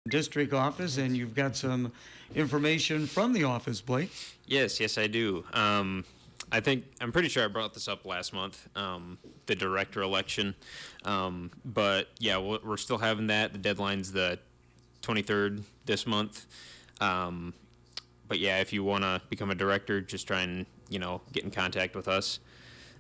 district office, and you've got some information from the office, Blake. Yes, I do. I'm pretty sure I brought this up last month, the director election. But yeah, we're still having that. The deadline's the 23rd this month. Um, but yeah, if you want to become a director, just try and, get in contact with us.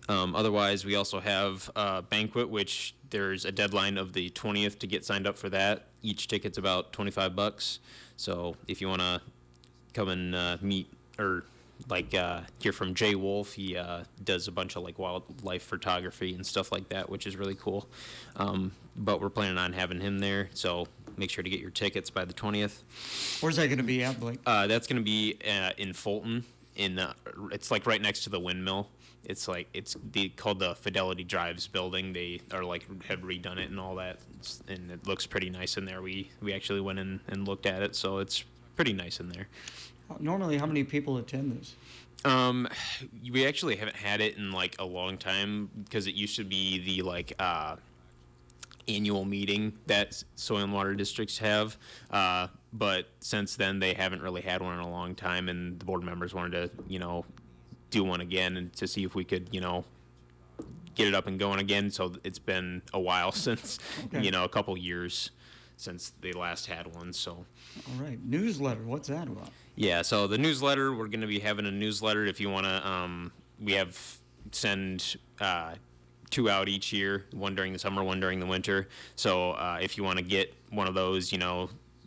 Otherwise, we also have a banquet, which there's a deadline of the 20th to get signed up for that. Each ticket's about $25. So if you want to come and meet or hear from Jay Wolf. He does a bunch of like wildlife photography and stuff like that, which is really cool. But we're planning on having him there, so make sure to get your tickets by the 20th. Where's that going to be at, Blake? That's going to be in Fulton. It's like right next to the windmill. It's called the Fidelity Drives building. They are have redone it and all that, and it looks pretty nice in there. We actually went in and looked at it, so it's pretty nice in there. Normally, how many people attend this? We actually haven't had it in a long time because it used to be the annual meeting that soil and water districts have. But since then, they haven't really had one in a long time, and the board members wanted to, do one again and to see if we could, get it up and going again. So it's been a while since, Okay. A couple years since they last had one. So. All right. Newsletter. What's that about? Yeah, so the newsletter, we're going to be having a newsletter if you want to, send two out each year, one during the summer, one during the winter. So if you want to get one of those,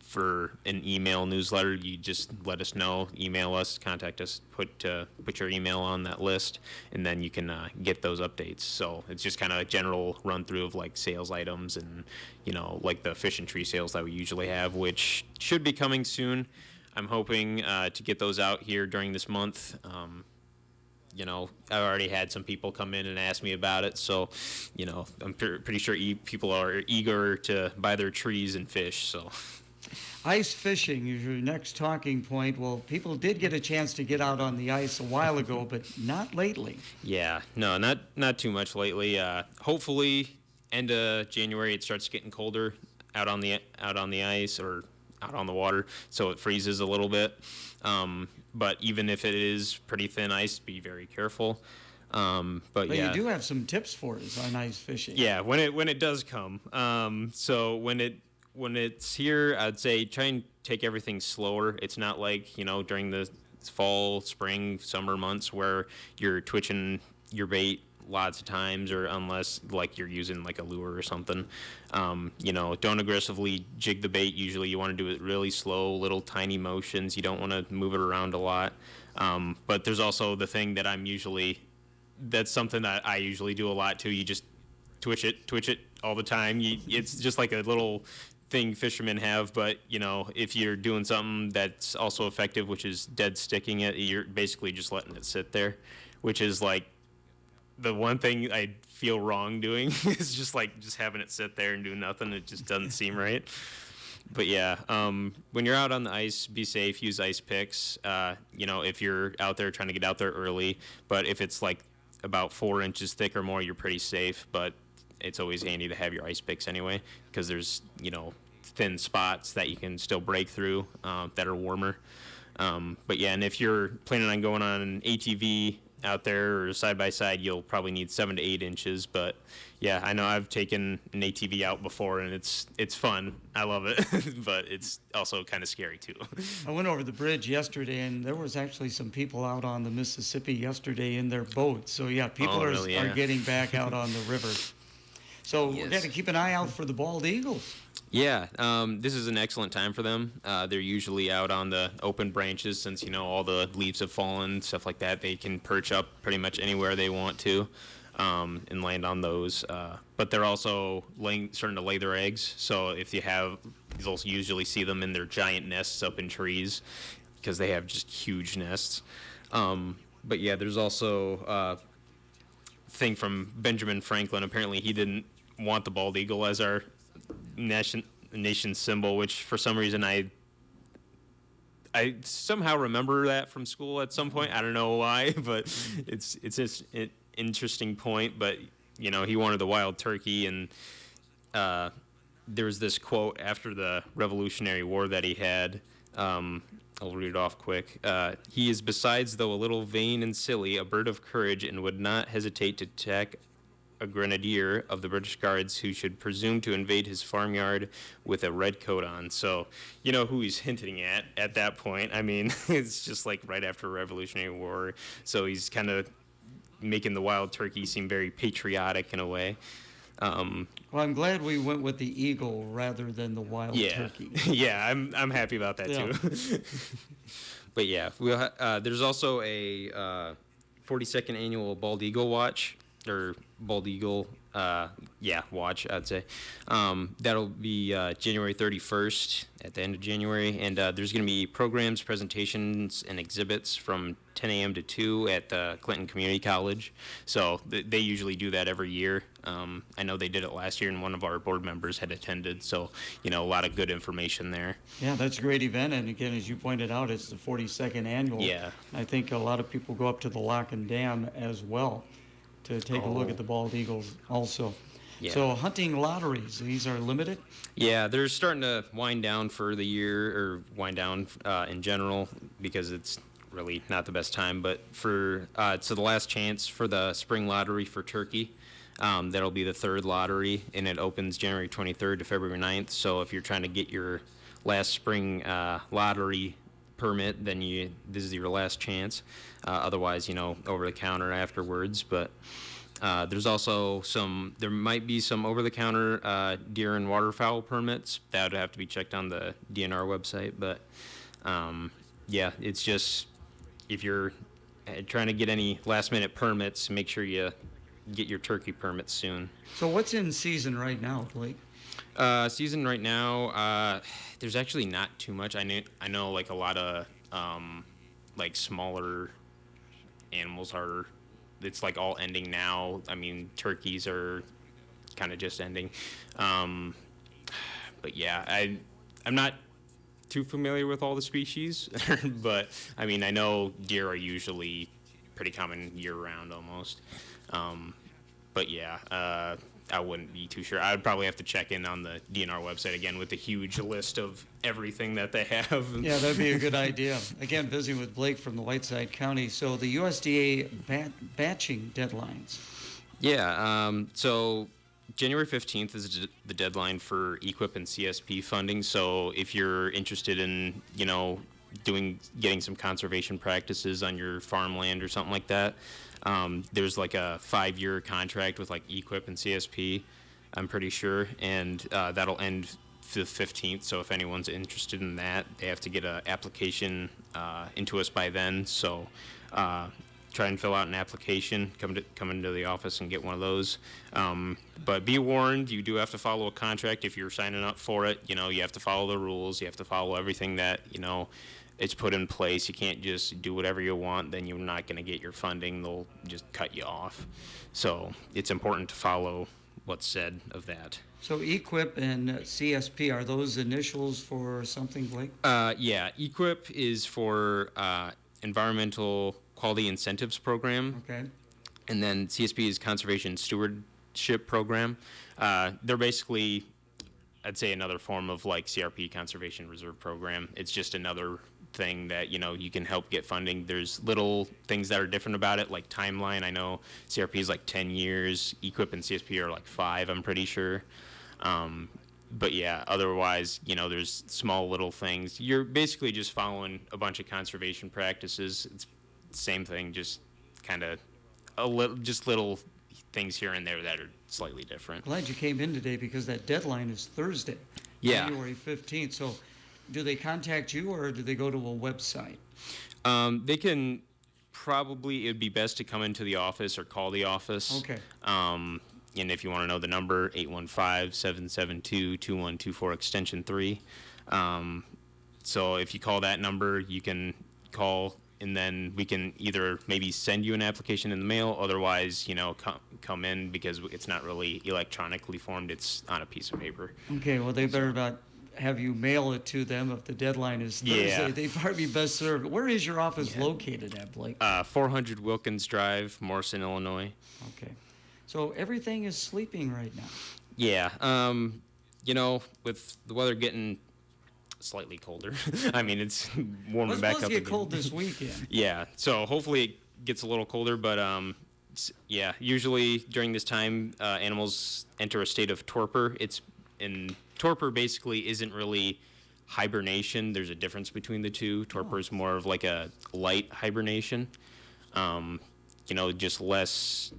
for an email newsletter, you just let us know, email us, contact us, put your email on that list, and then you can get those updates. So it's just kind of a general run through of sales items and, the fish and tree sales that we usually have, which should be coming soon. I'm hoping to get those out here during this month. I've already had some people come in and ask me about it, so, I'm pretty sure people are eager to buy their trees and fish, so. Ice fishing is your next talking point. Well, people did get a chance to get out on the ice a while ago, but not lately. Yeah, no, not too much lately. Hopefully, end of January, it starts getting colder out on the ice or out on the water, so it freezes a little bit. But even if it is pretty thin ice, be very careful. But yeah, you do have some tips for us on ice fishing. Yeah, when it does come. So when it's here, I'd say try and take everything slower. It's not like during the fall, spring, summer months where you're twitching your bait lots of times, or unless you're using a lure or something. Don't aggressively jig the bait. Usually you want to do it really slow, little tiny motions. You don't want to move it around a lot. But there's also the thing that that's something that I usually do a lot too. You just twitch it all the time. It's just like a little thing fishermen have, but if you're doing something that's also effective, which is dead sticking it, you're basically just letting it sit there, which is the one thing I feel wrong doing is just having it sit there and do nothing. It just doesn't seem right. But yeah, when you're out on the ice, be safe, use ice picks. If you're out there trying to get out there early, but if it's about 4 inches thick or more, you're pretty safe. But it's always handy to have your ice picks anyway, because there's thin spots that you can still break through that are warmer. But yeah, and if you're planning on going on an ATV out there or side by side, you'll probably need 7 to 8 inches. But yeah, I know I've taken an ATV out before, and it's fun. I love it, but it's also kind of scary too. I went over the bridge yesterday, and there was actually some people out on the Mississippi yesterday in their boats. So yeah, people are getting back out on the river. So Yes. We're going to keep an eye out for the bald eagles. Yeah, this is an excellent time for them. They're usually out on the open branches since, all the leaves have fallen, stuff like that. They can perch up pretty much anywhere they want to and land on those. But they're also starting to lay their eggs. So you'll usually see them in their giant nests up in trees because they have just huge nests. But yeah, there's also a thing from Benjamin Franklin. Apparently he didn't want the bald eagle as our nation symbol, which for some reason I somehow remember that from school at some point. I don't know why, but it's just an interesting point. But he wanted the wild turkey, and there's this quote after the Revolutionary War that he had. I'll read it off quick. He is, besides, though a little vain and silly, a bird of courage, and would not hesitate to attack a grenadier of the British Guards who should presume to invade his farmyard with a red coat on. So, you know who he's hinting at that point. I mean, it's just like right after Revolutionary War. So he's kind of making the wild turkey seem very patriotic in a way. Well, I'm glad we went with the eagle rather than the wild turkey. Yeah, I'm happy about that too. But yeah, there's also a 42nd annual bald eagle watch, or bald eagle watch, I'd say. That'll be January 31st at the end of January, and there's going to be programs, presentations, and exhibits from 10 a.m. to 2 at the Clinton Community College. So they usually do that every year. I know they did it last year, and one of our board members had attended. So, a lot of good information there. Yeah, that's a great event. And again, as you pointed out, it's the 42nd annual. Yeah. I think a lot of people go up to the Lock and Dam as well to take a look at the bald eagles also. Yeah. So hunting lotteries, these are limited? Yeah, they're starting to wind down for the year, or wind down in general, because it's really not the best time. But for so the last chance for the spring lottery for turkey. That'll be the third lottery, and it opens January 23rd to February 9th. So if you're trying to get your last spring lottery permit, then this is your last chance. Otherwise, over the counter afterwards. But there's also there might be some over the counter deer and waterfowl permits that would have to be checked on the DNR website. But it's just, if you're trying to get any last minute permits, make sure you get your turkey permits soon. So what's in season right now, Blake? Season right now, there's actually not too much. I know like a lot of like smaller animals it's like all ending now. I mean, turkeys are kind of just ending. But yeah, I'm not too familiar with all the species, but I mean, I know deer are usually pretty common year round almost. But yeah, I wouldn't be too sure. I would probably have to check in on the DNR website again with a huge list of everything that they have. Yeah, that'd be a good idea. Again, visiting with Blake from the Whiteside County. So the USDA batching deadlines. Yeah, so January 15th is the deadline for EQIP and CSP funding. So if you're interested in, getting some conservation practices on your farmland or something like that, there's like a 5-year contract with like EQIP and CSP, I'm pretty sure, and that'll end the 15th. So if anyone's interested in that, they have to get an application into us by then. So try and fill out an application, come into the office and get one of those. But be warned, you do have to follow a contract if you're signing up for it. You have to follow the rules. You have to follow everything that it's put in place. You can't just do whatever you want, then you're not going to get your funding. They'll just cut you off. So it's important to follow what's said of that. So EQIP and CSP, are those initials for something, Blake? Yeah, EQIP is for Environmental Quality Incentives Program. Okay. And then CSP is Conservation Stewardship Program. They're basically, I'd say, another form of like CRP, Conservation Reserve Program. It's just another thing that you can help get funding. There's little things that are different about it, like timeline. I know CRP is like 10 years, EQIP and CSP are like 5, I'm pretty sure. But yeah, otherwise, there's small little things. You're basically just following a bunch of conservation practices. It's the same thing, just kind of little things here and there that are slightly different. Glad you came in today, because that deadline is Thursday, January 15th. So do they contact you, or do they go to a website? They can probably, it would be best to come into the office or call the office. Okay. And if you want to know the number, 815-772-2124, extension 3. So if you call that number, you can call, and then we can either maybe send you an application in the mail, otherwise, come in, because it's not really electronically formed, it's on a piece of paper. Okay, well, they better not have you mail it to them if the deadline is Thursday. Yeah. They'd probably be best served. Where is your office located at, Blake? 400 Wilkins Drive, Morrison, Illinois. Okay. So everything is sleeping right now. Yeah. with the weather getting slightly colder, I mean, it's warming back up. It's supposed to get cold this weekend. Yeah, so hopefully it gets a little colder, but yeah, usually during this time, animals enter a state of torpor. Torpor basically isn't really hibernation. There's a difference between the two. Torpor is more of like a light hibernation, just less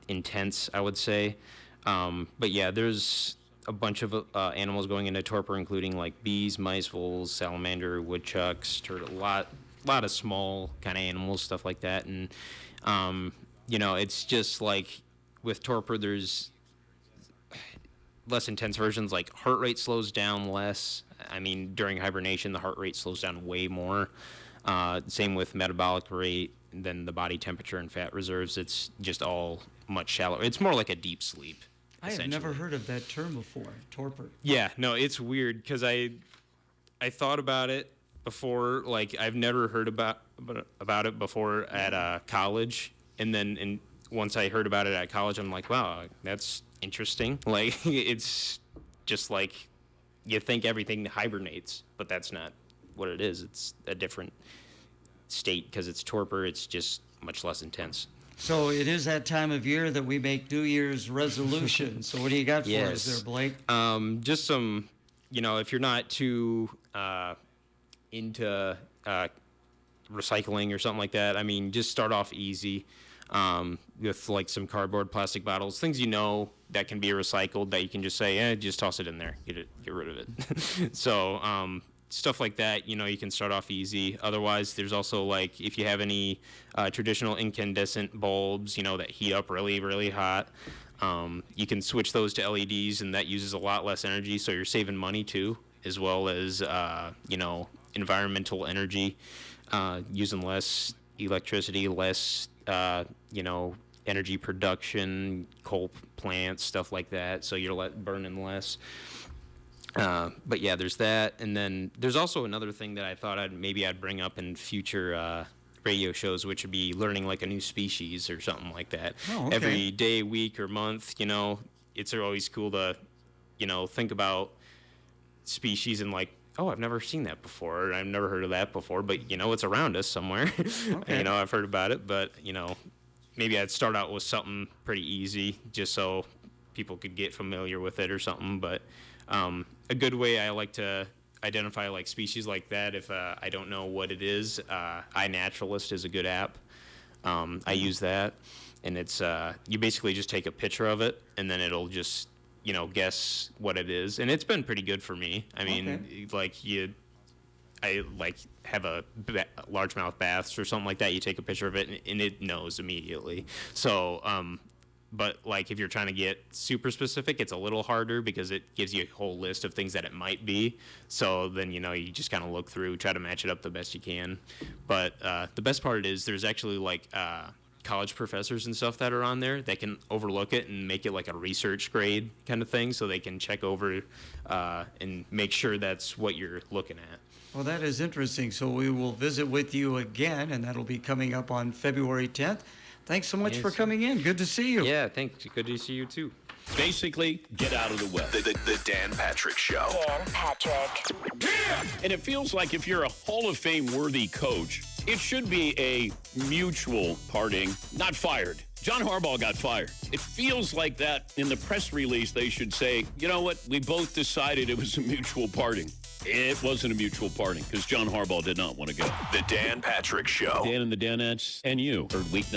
intense, I would say. But yeah, there's a bunch of animals going into torpor, including like bees, mice, voles, salamander, woodchucks, turtle, lot of small kind of animals, stuff like that. And it's just like with torpor, there's less intense versions. Like heart rate slows down less. I mean, during hibernation, the heart rate slows down way more. Same with metabolic rate, then the body temperature and fat reserves. It's just all much shallower. It's more like a deep sleep. I have never heard of that term before, torpor. Yeah, no, it's weird because I thought about it before. Like I've never heard about it before at college, and then once I heard about it at college, I'm like, wow, that's interesting. Like it's just like you think everything hibernates, but that's not what it is. It's a different state because it's torpor. It's just much less intense. So it is that time of year that we make New Year's resolutions. So what do you got for us there, Blake? Just some, if you're not too into recycling or something like that, I mean, just start off easy with like some cardboard, plastic bottles, things that can be recycled that you can just say, just toss it in there, get rid of it. So stuff like that, you can start off easy. Otherwise, there's also like if you have any traditional incandescent bulbs, that heat up really, really hot, you can switch those to LEDs, and that uses a lot less energy, so you're saving money too, as well as environmental energy, using less electricity, less energy production, coal plants, stuff like that, so you're burning less. But yeah, there's that, and then there's also another thing that I thought I'd bring up in future radio shows, which would be learning like a new species or something like that. Oh, okay. Every day, week, or month, it's always cool to, think about species and like, oh, I've never seen that before, or I've never heard of that before, but it's around us somewhere. Okay. I've heard about it, but maybe I'd start out with something pretty easy just so people could get familiar with it or something. But a good way I like to identify like species like that, if I don't know what it is, iNaturalist is a good app. I use that, and it's you basically just take a picture of it, and then it'll just guess what it is, and it's been pretty good for me. I mean, I have a largemouth bass or something like that. You take a picture of it, and it knows immediately. So, but like if you're trying to get super specific, it's a little harder because it gives you a whole list of things that it might be. So then you just kind of look through, try to match it up the best you can. But the best part is there's actually like college professors and stuff that are on there that can overlook it and make it like a research grade kind of thing, so they can check over and make sure that's what you're looking at. Well, that is interesting. So we will visit with you again, and that'll be coming up on February 10th. Thanks so much for coming in. Good to see you. Yeah, thanks. Good to see you too. Basically, get out of the way. The Dan Patrick Show. Dan Patrick. Yeah! And it feels like if you're a Hall of Fame worthy coach, it should be a mutual parting, not fired. John Harbaugh got fired. It feels like that in the press release. They should say, you know what? We both decided it was a mutual parting. It wasn't a mutual parting because John Harbaugh did not want to go. The Dan Patrick Show. Dan and the Danettes and you are weeknight.